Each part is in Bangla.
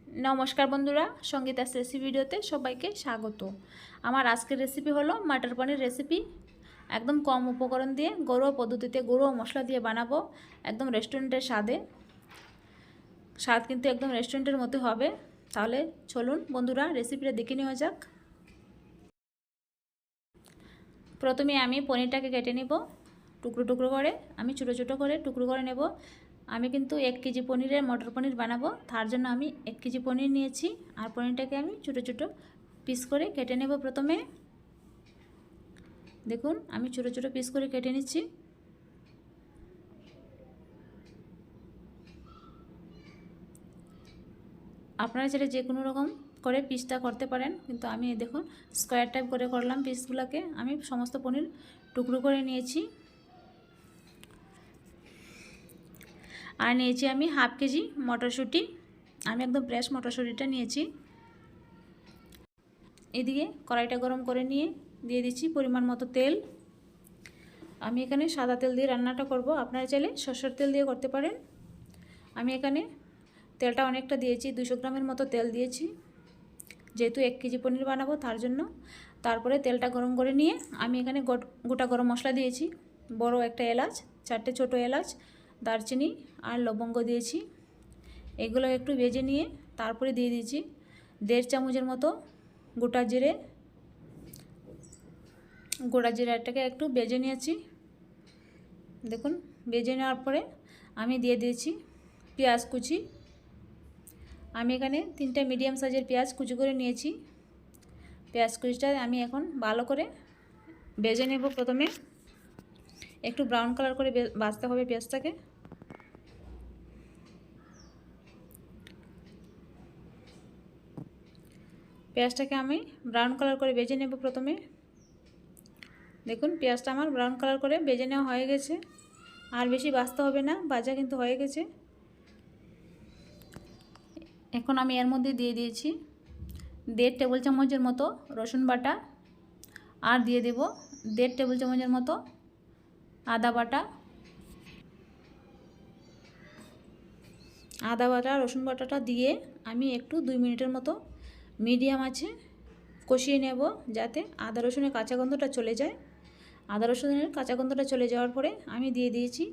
নমস্কার বন্ধুরা, সঙ্গীতাস রেসিপি ভিডিওতে সবাইকে স্বাগত। আমার আজকের রেসিপি হলো মাটার পনির রেসিপি। একদম কম উপকরণ দিয়ে ঘরোয়া পদ্ধতিতে ঘরোয়া মশলা দিয়ে বানাবো, একদম রেস্টুরেন্টের স্বাদ কিন্তু একদম রেস্টুরেন্টের মতো হবে। তাহলে চলুন বন্ধুরা রেসিপিটা দেখে নেওয়া যাক। প্রথমে আমি পনিরটাকে কেটে নেব টুকরো টুকরো করে। আমি ছোটো ছোটো করে টুকরো করে নেব। আমি কিন্তু 1 কেজি পনিরের মটর পনির বানাবো, তার জন্য আমি 1 কেজি পনির নিয়েছি। আর পনিরটাকে আমি ছোটো ছোটো পিস করে কেটে নেব। প্রথমে দেখুন আমি ছোটো ছোটো পিস করে কেটে নিচ্ছি। আপনারা চাইলে যে কোনো রকম করে পিসটা করতে পারেন, কিন্তু আমি দেখুন স্কোয়ার টাইপ করে করলাম। পিসগুলোকে আমি সমস্ত পনির টুকরো করে নিয়েছি। আর নিয়েছি আমি হাফ কেজি মটরশুঁটি। আমি একদম ফ্রেশ মটরশুঁটিটা নিয়েছি। এদিকে কড়াইটা গরম করে নিয়ে দিয়ে দিচ্ছি পরিমাণ মতো তেল। আমি এখানে সাদা তেল দিয়ে রান্নাটা করব, আপনারা চাইলে সরষের তেল দিয়ে করতে পারেন। আমি এখানে তেলটা অনেকটা দিয়েছি, 200 গ্রামের মতো তেল দিয়েছি, যেহেতু 1 কেজি পনির বানাবো তার জন্য। তারপরে তেলটা গরম করে নিয়ে আমি এখানে গোটা গরম মশলা দিয়েছি, বড় একটা এলাচ, 4টে ছোটো এলাচ, দারচিনি আর লবঙ্গ দিয়েছি। এগুলো একটু ভেজে নিয়ে তারপরে দিয়ে দিয়েছি 1.5 চামচের মতো গোটা জিরে। গোটা জিরাটাকে একটু ভেজে নিয়েছি। দেখুন ভেজে নেওয়ার পরে আমি দিয়ে দিয়েছি পেঁয়াজ কুচি। আমি এখানে 3টে মিডিয়াম সাইজের পেঁয়াজ কুচি করে নিয়েছি। পেঁয়াজ কুচিটা আমি এখন ভালো করে ভেজে নেব। প্রথমে একটু ব্রাউন কালার করে ভাজতে হবে পেঁয়াজটাকে। পেঁয়াজটাকে আমি ব্রাউন কালার করে ভেজে নেব প্রথমে। দেখুন পেঁয়াজটা আমার ব্রাউন কালার করে ভেজে নেওয়া হয়ে গেছে, আর বেশি ভাজতে হবে না, ভাজা কিন্তু হয়ে গেছে। এখন আমি এর মধ্যে দিয়ে দিয়েছি 1.5 টেবিল চামচের মতো রসুন বাটা, আর দিয়ে দেব 1.5 টেবিল চামচের মতো আদা বাটা। আদা বাটা রসুন বাটাটা দিয়ে আমি একটু 2 মিনিটের মতো মিডিয়াম আছে কষিয়ে নেব, যাতে আদা রসুনের কাঁচা গন্ধটা চলে যায়। আদা রসুনের কাঁচা গন্ধটা চলে যাওয়ার পরে আমি দিয়ে দিয়েছি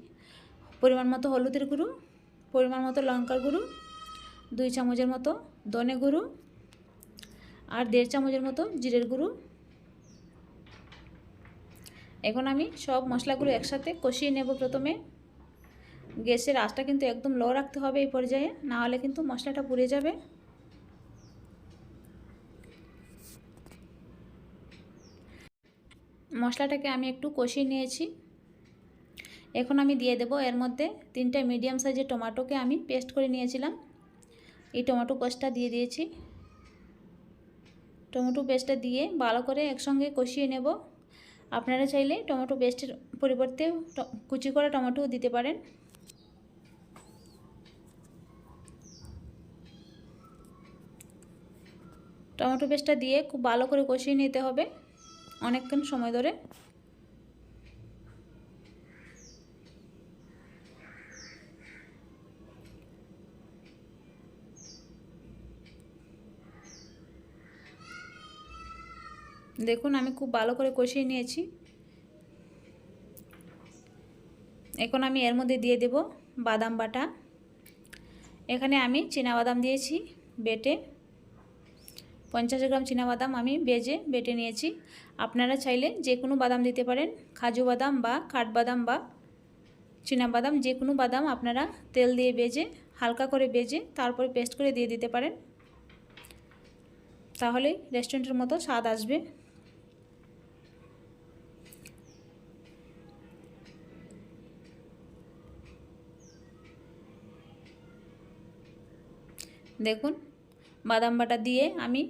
পরিমাণ মতো হলুদের গুঁড়ো, পরিমাণ মতো লঙ্কার গুঁড়ো, 2 চামচের মতো ধনে গুঁড়ো, আর 1.5 চামচের মতো জিরের গুঁড়ো। এখন আমি সব মশলাগুলো একসাথে কষিয়ে নেব। প্রথমে গ্যাসের আঁচটা কিন্তু একদম লো রাখতে হবে এই পর্যায়ে, না হলে কিন্তু মশলাটা পুড়ে যাবে। মশলাটাকে আমি একটু কষিয়ে নিয়েছি। এখন আমি দিয়ে দেব এর মধ্যে 3টে মিডিয়াম সাইজের টমেটোকে আমি পেস্ট করে নিয়েছিলাম, এই টমেটো পেস্টটা দিয়ে দিয়েছি। টমেটো পেস্টটা দিয়ে ভালো করে একসঙ্গে কষিয়ে নেব। আপনারা চাইলে টমেটো পেস্টের পরিবর্তে কুচি করা টমেটোও দিতে পারেন। টমেটো পেস্টটা দিয়ে খুব ভালো করে কষিয়ে নিতে হবে অনেকক্ষণ সময় ধরে। দেখুন আমি খুব ভালো করে কষিয়ে নিয়েছি। এখন আমি এর মধ্যে দিয়ে দেব বাদাম বাটা। এখানে আমি চীনাবাদাম দিয়েছি বেটে, 50 গ্রাম চীনাবাদাম আমি বেটে নিয়েছি। আপনারা চাইলে যে কোনো বাদাম দিতে পারেন, কাজু বাদাম বা কাঠবাদাম বা চীনাবাদাম, যে কোনো বাদাম আপনারা তেল দিয়ে ভেজে হালকা করে ভেজে তারপরে পেস্ট করে দিয়ে দিতে পারেন, তাহলে রেস্টুরেন্টের মতো স্বাদ আসবে। দেখুন বাদাম বাটা দিয়ে আমি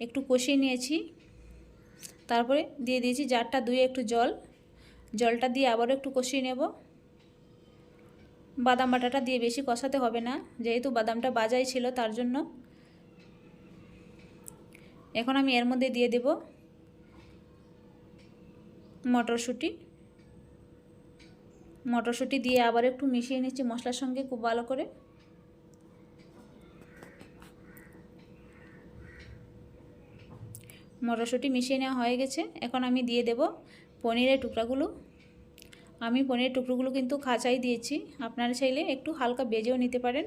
একটু কষিয়ে নিয়েছি। তারপরে দিয়ে দিয়েছি জারটা ধুয়ে একটু জলটা দিয়ে আবারও একটু কষিয়ে নেব। বাদাম বাটাটা দিয়ে বেশি কষাতে হবে না, যেহেতু বাদামটা ভাজাই ছিল তার জন্য। এখন আমি এর মধ্যে দিয়ে দেব মটরশুঁটি দিয়ে আবার একটু মিশিয়ে নিচ্ছি মশলার সঙ্গে খুব ভালো করে। মটরশুঁটি মিশিয়ে নেওয়া হয়ে গেছে। এখন আমি দিয়ে দেব পনিরের টুকরাগুলো। আমি পনিরের টুকরোগুলো কিন্তু খাঁচাই দিয়েছি, আপনারা চাইলে একটু হালকা ভেজেও নিতে পারেন।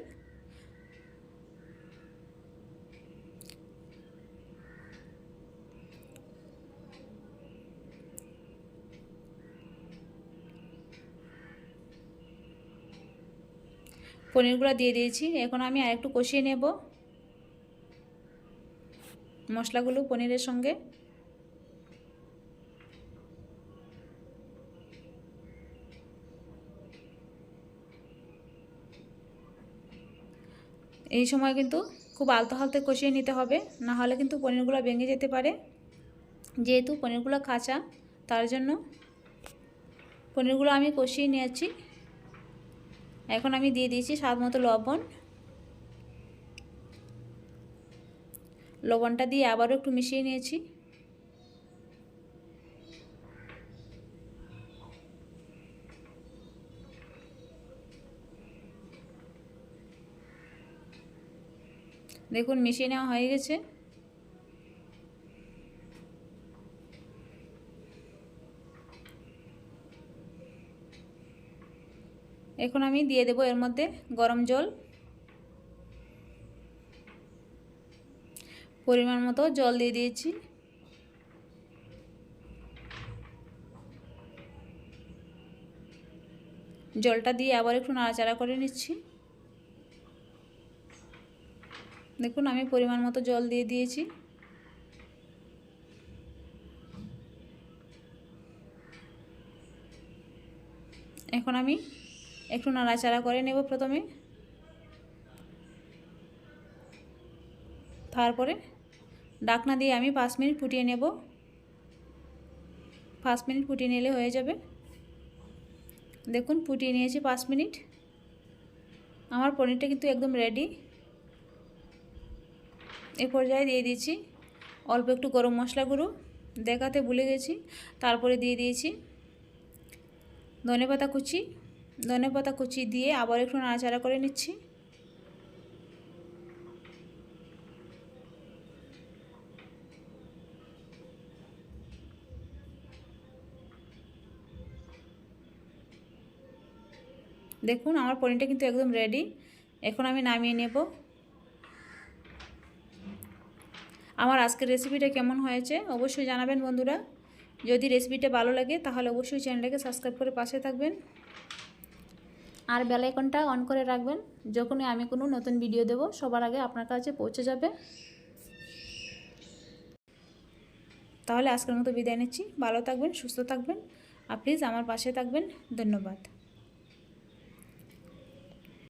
পনিরগুলো দিয়ে দিয়েছি। এখন আমি আরেকটু কষিয়ে নেব মশলাগুলো পনিরের সঙ্গে। এই সময় কিন্তু খুব আলতো হালতে কষিয়ে নিতে হবে, না হলে কিন্তু পনিরগুলো ভেঙে যেতে পারে। যেহেতু পনিরগুলো কাঁচা, তার জন্য পনিরগুলো আমি কষিয়ে নিয়েছি। এখন আমি দিয়ে দিয়েছি স্বাদ মতো লবণ। লবণটা দিয়ে আবারও একটু মিশিয়ে নিয়েছি। দেখুন মিশিয়ে নেওয়া হয়ে গেছে। এখন আমি দিয়ে দেব এর মধ্যে গরম জল। পরিমাণ মতো জল দিয়ে দিয়েছি। জলটা দিয়ে আবার একটু নাড়াচাড়া করে নিচ্ছি। দেখুন আমি পরিমাণ মতো জল দিয়ে দিয়েছি। এখন আমি একটু নাড়াচাড়া করে নেব প্রথমে, তারপরে ঢাকনা দিয়ে আমি 5 মিনিট ফুটিয়ে নেব। 5 মিনিট ফুটিয়ে নিলে হয়ে যাবে। দেখুন ফুটিয়ে নিয়েছি 5 মিনিট। আমার পনিরটা কিন্তু একদম রেডি। এই পর্যায়ে দিয়ে দিয়েছি অল্প একটু গরম মশলা গুঁড়ো, দেখাতে ভুলে গেছি। তারপরে দিয়ে দিয়েছি ধনেপাতা কুচি। ধনেপাতা কুচি দিয়ে আবার একটু নাড়াচাড়া করে নিচ্ছি। দেখুন আমার পনিরটা কিন্তু একদম রেডি। এখন আমি নামিয়ে নেব। আমার আজকের রেসিপিটা কেমন হয়েছে অবশ্যই জানাবেন বন্ধুরা। যদি রেসিপিটা ভালো লাগে তাহলে অবশ্যই চ্যানেলটাকে সাবস্ক্রাইব করে পাশে থাকবেন আর বেল আইকনটা অন করে রাখবেন। যখনই আমি কোনো নতুন ভিডিও দেব সবার আগে আপনার কাছে পৌঁছে যাবে। তাহলে আজকের মতো বিদায় নিচ্ছি। ভালো থাকবেন, সুস্থ থাকবেন আর প্লিজ আমার পাশে থাকবেন। ধন্যবাদ।